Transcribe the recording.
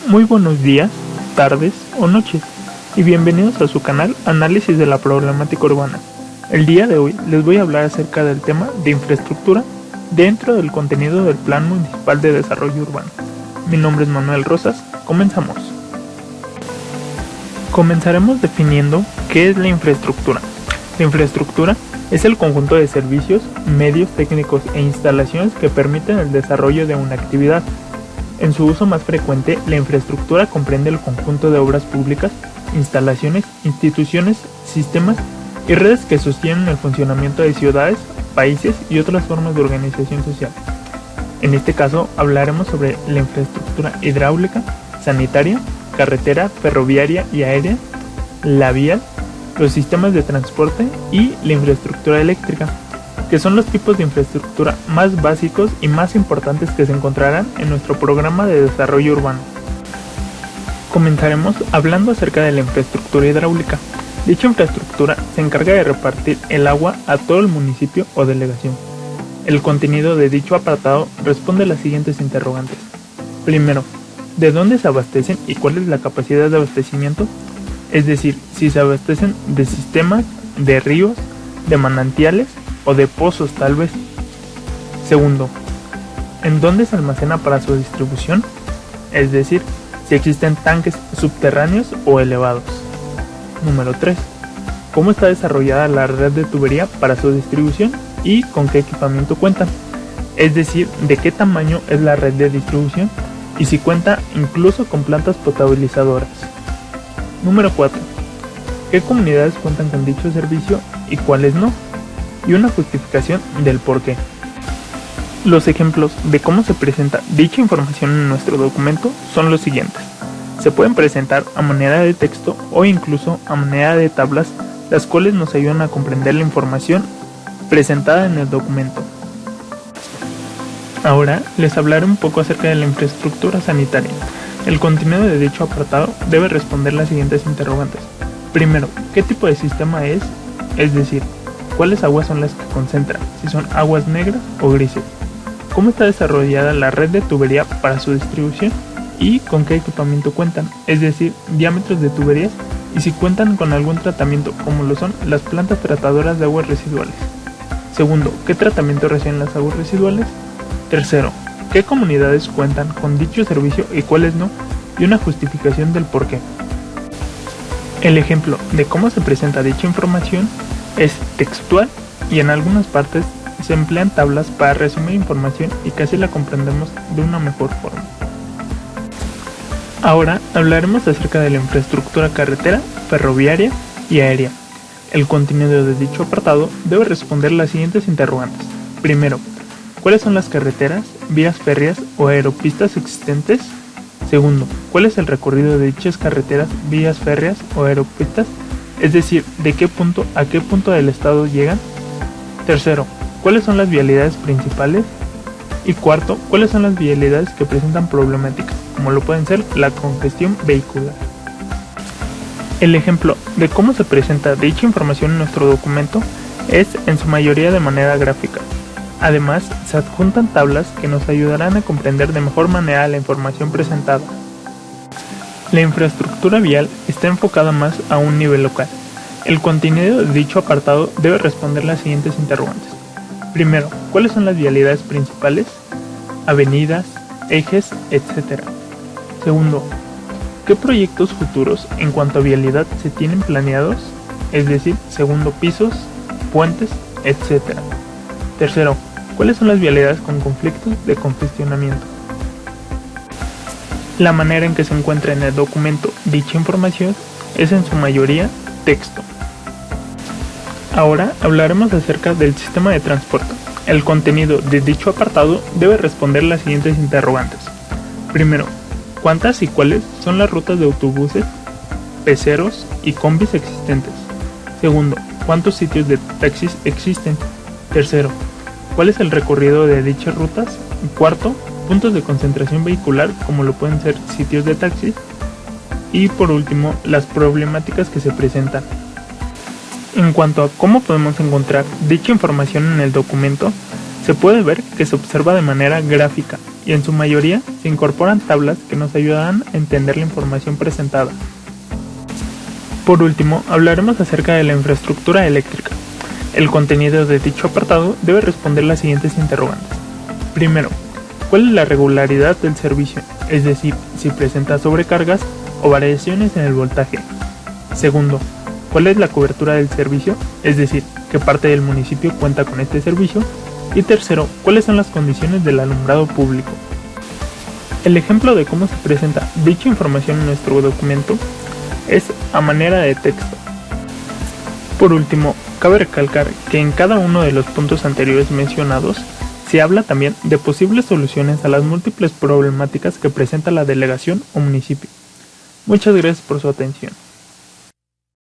Muy buenos días, tardes o noches y bienvenidos a su canal Análisis de la Problemática Urbana. El día de hoy les voy a hablar acerca del tema de infraestructura dentro del contenido del Plan Municipal de Desarrollo Urbano. Mi nombre es Manuel Rosas, comenzamos. Comenzaremos definiendo qué es la infraestructura. La infraestructura es el conjunto de servicios, medios técnicos e instalaciones que permiten el desarrollo de una actividad. En su uso más frecuente, la infraestructura comprende el conjunto de obras públicas, instalaciones, instituciones, sistemas y redes que sostienen el funcionamiento de ciudades, países y otras formas de organización social. En este caso, hablaremos sobre la infraestructura hidráulica, sanitaria, carretera, ferroviaria y aérea, la vial, los sistemas de transporte y la infraestructura eléctrica, que son los tipos de infraestructura más básicos y más importantes que se encontrarán en nuestro programa de desarrollo urbano. Comenzaremos hablando acerca de la infraestructura hidráulica. Dicha infraestructura se encarga de repartir el agua a todo el municipio o delegación. El contenido de dicho apartado responde a las siguientes interrogantes. Primero, ¿de dónde se abastecen y cuál es la capacidad de abastecimiento? Es decir, si se abastecen de sistemas, de ríos, de manantiales o de pozos tal vez. Segundo, ¿en dónde se almacena para su distribución? Es decir, si existen tanques subterráneos o elevados. Número 3. ¿Cómo está desarrollada la red de tubería para su distribución y con qué equipamiento cuentan? Es decir, de qué tamaño es la red de distribución y si cuenta incluso con plantas potabilizadoras. Número 4. ¿Qué comunidades cuentan con dicho servicio y cuáles no? Y una justificación del por qué. Los ejemplos de cómo se presenta dicha información en nuestro documento son los siguientes. Se pueden presentar a manera de texto o incluso a manera de tablas, las cuales nos ayudan a comprender la información presentada en el documento. Ahora les hablaré un poco acerca de la infraestructura sanitaria. El contenido de dicho apartado debe responder las siguientes interrogantes. Primero, ¿qué tipo de sistema es? Es decir, ¿cuáles aguas son las que concentran? Si son aguas negras o grises. ¿Cómo está desarrollada la red de tubería para su distribución? ¿Y con qué equipamiento cuentan? Es decir, diámetros de tuberías y si cuentan con algún tratamiento como lo son las plantas tratadoras de aguas residuales. Segundo, ¿qué tratamiento reciben las aguas residuales? Tercero, ¿qué comunidades cuentan con dicho servicio y cuáles no? Y una justificación del por qué. El ejemplo de cómo se presenta dicha información es textual y en algunas partes se emplean tablas para resumir información y que así la comprendemos de una mejor forma. Ahora hablaremos acerca de la infraestructura carretera, ferroviaria y aérea. El contenido de dicho apartado debe responder las siguientes interrogantes. Primero, ¿cuáles son las carreteras, vías férreas o aeropistas existentes? Segundo, ¿cuál es el recorrido de dichas carreteras, vías férreas o aeropistas? Es decir, ¿de qué punto a qué punto del estado llegan? Tercero, ¿cuáles son las vialidades principales? Y cuarto, ¿cuáles son las vialidades que presentan problemática, como lo pueden ser la congestión vehicular? El ejemplo de cómo se presenta dicha información en nuestro documento es en su mayoría de manera gráfica. Además, se adjuntan tablas que nos ayudarán a comprender de mejor manera la información presentada. La infraestructura vial está enfocada más a un nivel local. El contenido de dicho apartado debe responder las siguientes interrogantes. Primero, ¿cuáles son las vialidades principales? Avenidas, ejes, etc. Segundo, ¿qué proyectos futuros en cuanto a vialidad se tienen planeados? Es decir, segundo, pisos, puentes, etc. Tercero, ¿cuáles son las vialidades con conflictos de congestionamiento? La manera en que se encuentra en el documento dicha información es en su mayoría texto. Ahora hablaremos acerca del sistema de transporte. El contenido de dicho apartado debe responder las siguientes interrogantes. Primero, ¿cuántas y cuáles son las rutas de autobuses, peceros y combis existentes? Segundo, ¿cuántos sitios de taxis existen? Tercero, ¿cuál es el recorrido de dichas rutas? Y cuarto, puntos de concentración vehicular como lo pueden ser sitios de taxis. Y por último, las problemáticas que se presentan. En cuanto a cómo podemos encontrar dicha información en el documento, se puede ver que se observa de manera gráfica y en su mayoría se incorporan tablas que nos ayudarán a entender la información presentada. Por último, hablaremos acerca de la infraestructura eléctrica. El contenido de dicho apartado debe responder las siguientes interrogantes. Primero, ¿cuál es la regularidad del servicio? Es decir, si presenta sobrecargas o variaciones en el voltaje. Segundo, ¿cuál es la cobertura del servicio? Es decir, ¿qué parte del municipio cuenta con este servicio? Y tercero, ¿cuáles son las condiciones del alumbrado público? El ejemplo de cómo se presenta dicha información en nuestro documento es a manera de texto. Por último, cabe recalcar que en cada uno de los puntos anteriores mencionados se habla también de posibles soluciones a las múltiples problemáticas que presenta la delegación o municipio. Muchas gracias por su atención.